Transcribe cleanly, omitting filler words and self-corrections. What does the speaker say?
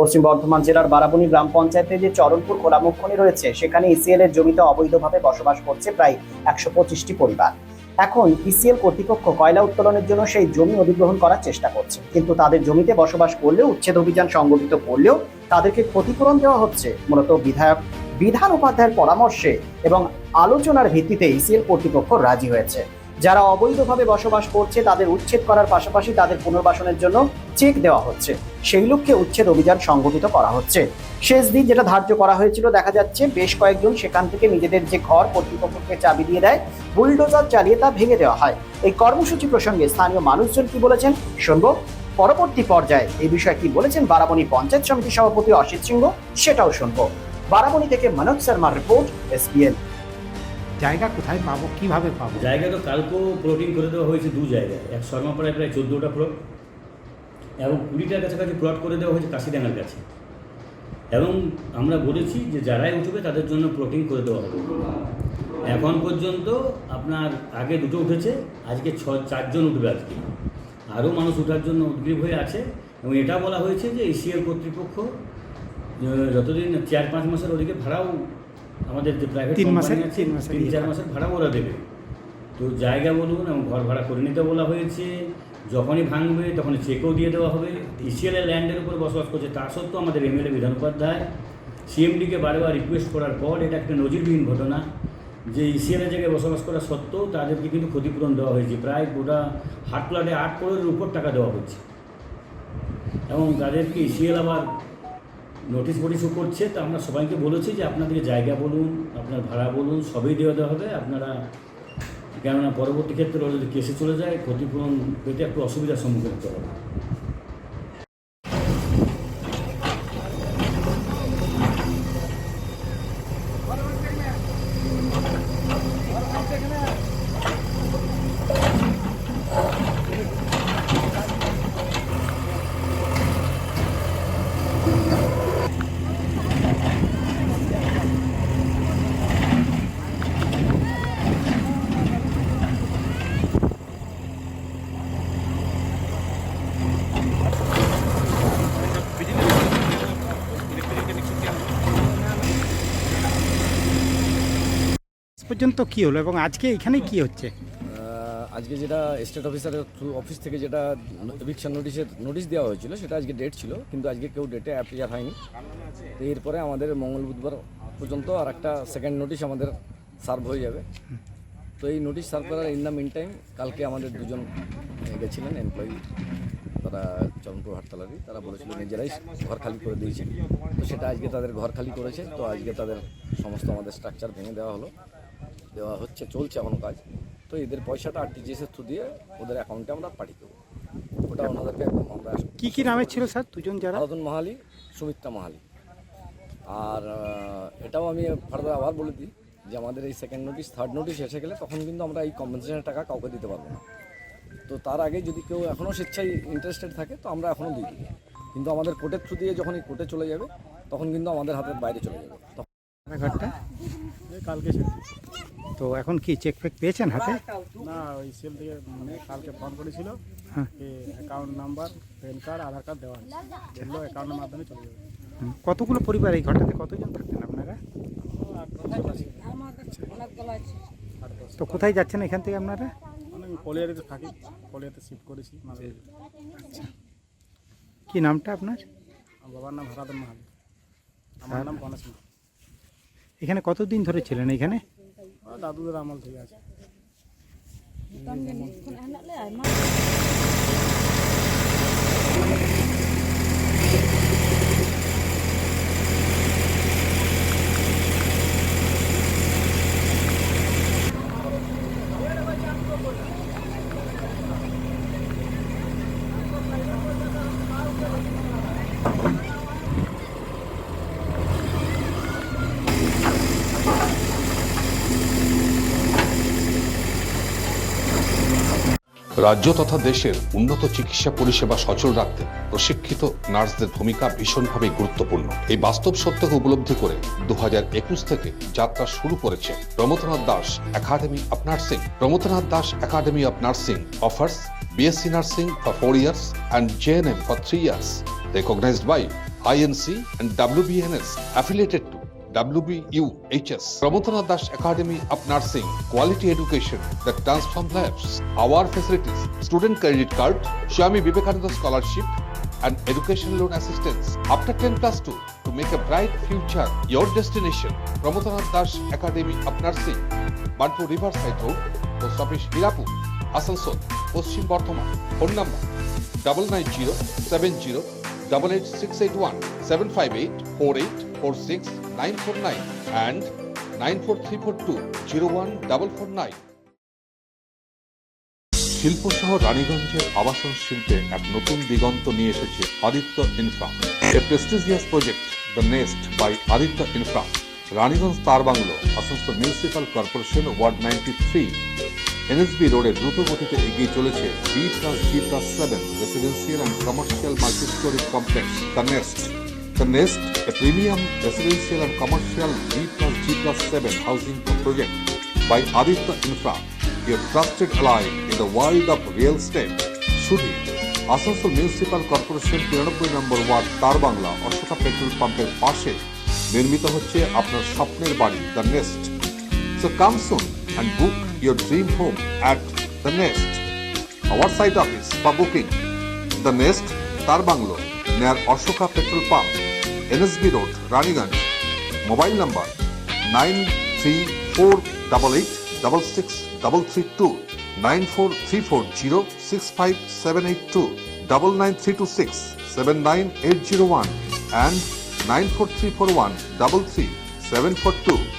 পশ্চিম বর্ধমান জেলার বারাবণী গ্রাম পঞ্চায়েতে যে চরণপুর খোলামুখ খনি রয়েছে, সেখানে ইসিএল এর জমিতে অবৈধভাবে বসবাস করছে প্রায় 125টি পরিবার। এখন ইসিএল কর্তৃপক্ষ কয়লা উত্তোলনের জন্য সেই জমি অধিগ্রহণ করার চেষ্টা করছে, কিন্তু তাদের জমিতে বসবাস করলেও, উচ্ছেদ অভিযান সংগঠিত করলেও তাদেরকে ক্ষতিপূরণ দেওয়া হচ্ছে। মূলত বিধায়ক বিধান উপাধ্যায়ের পরামর্শে এবং আলোচনার ভিত্তিতে ইসিএল কর্তৃপক্ষ রাজি হয়েছে। যারা অবৈধভাবে বসবাস করছে তাদের উচ্ছেদ করার পাশাপাশি তাদের পুনর্বাসনের জন্য চেক দেওয়া হচ্ছে। সেই লক্ষ্যে উচ্ছেদ অভিযান সংগঠিত করা হচ্ছে। শেষ দিন যেটা ধার্য করা হয়েছিল, দেখা যাচ্ছে বেশ কয়েকজন সেখান থেকে নিজেদের যে ঘর কর্তৃপক্ষকে চাবি দিয়ে দেয়, বুলডোজার চালিয়ে তা ভেঙে দেওয়া হয়। এই কর্মসূচি প্রসঙ্গে স্থানীয় মানুষজন কি বলেছেন শুনবো। পরবর্তী পর্যায়ে এই বিষয়ে কি বলেছেন বারাবণী পঞ্চায়েত সমিতি সভাপতি অসিত সিংহ, সেটাও শুনবো। বারাবণী থেকে মনোজ শর্মার রিপোর্ট, এসপিএল। জায়গা কোথায় পাবো, কিভাবে পাবো? জায়গা তো কালকেও প্লটিং করে দেওয়া হয়েছে দু জায়গায়, এক শর্মাপাড়ায় প্রায় 14টা প্লট এবং 20টার কাছাকাছি প্লট করে দেওয়া হয়েছে কাশিডাঙ্গার কাছে। এবং আমরা বলেছি যে যারাই উঠবে তাদের জন্য প্লটিং করে দেওয়া হবে। এখন পর্যন্ত আপনার আগে দুটো উঠেছে, আজকে 4জন উঠবে। আজকে আরও মানুষ ওঠার জন্য উদ্গ্রীব হয়ে আছে। এবং এটা বলা হয়েছে যে ইসিএল কর্তৃপক্ষ যতদিন 4-5 মাসের ওদিকে ভাড়াও আমাদের যে প্রাইভেট কোম্পানি আছে 3-4 মাসের ভাড়া ওরা দেবে। তো জায়গা বলুন এবং ঘর ভাড়া করে নিতে বলা হয়েছে। যখনই ভাঙবে তখনই চেকও দিয়ে দেওয়া হবে। ইসিএলের ল্যান্ডের উপর বসবাস করছে, তা সত্ত্বেও আমাদের এমএলএ বিধান উপাধ্যায় সিএমডিকে বারবার রিকোয়েস্ট করার পর, এটা একটা নজিরবিহীন ঘটনা যে ইসিএলের জায়গায় বসবাস করা সত্ত্বেও তাদেরকে কিন্তু ক্ষতিপূরণ দেওয়া হয়েছে। প্রায় গোটা হাট প্লাটে 8 করোড়ের উপর টাকা দেওয়া হচ্ছে। এবং তাদেরকে ইসিএল আবার নোটিশ ফটিশও করছে। তো আমরা সবাইকে বলেছি যে আপনাদেরকে জায়গা বলুন, আপনার ভাড়া বলুন, সবই দেওয়া হবে আপনারা, কেননা পরবর্তী ক্ষেত্রে ওরা যদি কেসে চলে যায় ক্ষতিপূরণ পেতে একটু অসুবিধার সম্মুখীন হতে হবে। পর্যন্ত কি হলো এবং আজকে এখানে কি হচ্ছে? আজকে যেটা স্টেট অফিসারের অফিস থেকে যেটা এভিকশন নোটিশ দেওয়া হয়েছিল, সেটা আজকে ডেট ছিল, কিন্তু আজকে কেউ ডেটে অ্যাপিয়ার হয়নি। তো এরপরে আমাদের মঙ্গল বুধবার পর্যন্ত আর একটা সেকেন্ড নোটিশ আমাদের সার্ভ হয়ে যাবে। তো এই নোটিশ সার্ভ করার ইন দ্য মিন টাইম কালকে আমাদের দুজন গেছিলেন এমপ্লয়ি, তারা চরণপুর হাটতলারই, তারা বলেছিল নিজেরাই ঘর খালি করে দিয়েছে। তো সেটা আজকে তাদের ঘর খালি করেছে। তো আজকে তাদের সমস্ত আমাদের স্ট্রাকচার ভেঙে দেওয়া হচ্ছে, চলছে এখনও কাজ। তো এদের পয়সাটা আরটিজিএসের থ্রু দিয়ে ওদের অ্যাকাউন্টে আমরা পাঠিয়ে দেবো। ওটা ওনাদেরকে একদম আমরা কি নামে ছিল স্যার দুজন যারা? আরাধন মাহালি, সুমিত্রা মাহালি। আর এটাও আমি ফার্দার আবার বলে দিই যে আমাদের এই সেকেন্ড নোটিশ, থার্ড নোটিশ এসে গেলে তখন কিন্তু আমরা এই কম্পেনসেশনের টাকা কাউকে দিতে পারবো না। তো তার আগে যদি কেউ এখনও স্বেচ্ছায় ইন্টারেস্টেড থাকে তো আমরা এখনও দিই, কিন্তু আমাদের কোর্টের থ্রু দিয়ে যখন এই কোর্টে চলে যাবে তখন কিন্তু আমাদের হাতের বাইরে চলে যাবে। ঘরটা কালকে তো এখন কি চেক ফেক পেয়েছেন হাতে? না, ওই সেল থেকে মানে কালকে ফোন করেছিল, হ্যাঁ। অ্যাকাউন্ট নাম্বার, প্যান কার্ড, আধার কার্ড দেওয়া হয়েছে, যেগুলো অ্যাকাউন্টের মাধ্যমে চলে যাবে। কতগুলো পরিবার এই ঘরটাতে কতজন থাকতেন আপনারা? তো কোথায় যাচ্ছেন এখান থেকে আপনারা? আমি কলিয়ারিতে থাকি, কলিয়াতে শিফট করেছি। মানে আচ্ছা, কি নামটা আপনার? আমার বাবার নাম আরাধন মাহালি, আমার নাম গণেশ মাহালি। এখানে কতদিন ধরে ছিলেন এখানে? দাদুদের আমল থেকে আছে। রাজ্য তথা দেশের উন্নত চিকিৎসা পরিষেবা সচল রাখতে প্রশিক্ষিত নার্সদের ভূমিকা ভীষণভাবে গুরুত্বপূর্ণ। এই বাস্তব সত্যকে উপলব্ধি করে 2021 থেকে যাত্রা শুরু করেছে Pramathanath Das academy of nursing. Pramathanath Das academy of nursing offers BSc Nursing for 4 years and JNM for 3 years, recognized by INC and WBNS affiliated to WBUHS. Pramodanath Das Academy of Nursing, quality education that transforms lives. Our facilities, student credit card, Swami Vivekananda scholarship, and education loan assistance. After 10+2, to make a bright future, your destination, Pramodanath Das Academy of Nursing, Bantu Riverside Road, Post Office Hirapur, Asansol, Paschim Bardhaman. Phone number 9907088681 7584846 and 9434201449. শিল্প শহর রানীগঞ্জের আবাসন শিল্পে এক নতুন দিগন্ত নিয়ে এসেছে Aditya Infra. A prestigious project the Nest by Aditya Infra, Raniganj তার bungalow, Asansol municipal corporation, ward 93, NSB রোডে দ্রুত গতিতে এগিয়ে চলেছে B+G+7 residential and commercial multi storey complex the Nest. The Nest, a premium residential and commercial B+G+7 housing project by Aditya Infra, your trusted ally in the world of real estate. Shudi, Asansol Municipal Corporation 93 number word তারবাংলা Ashoka petrol পাম্পের পাশে নির্মিত হচ্ছে আপনার স্বপ্নের বাড়ি the nest. So come soon and book your dream home at the Nest. Our site office for booking the Nest, Tarbanglo, near Ashoka Petrol Pump, NSB Road, Raniganj. Mobile number 9348863332, 943406578 99326 79801 and 94341 33742.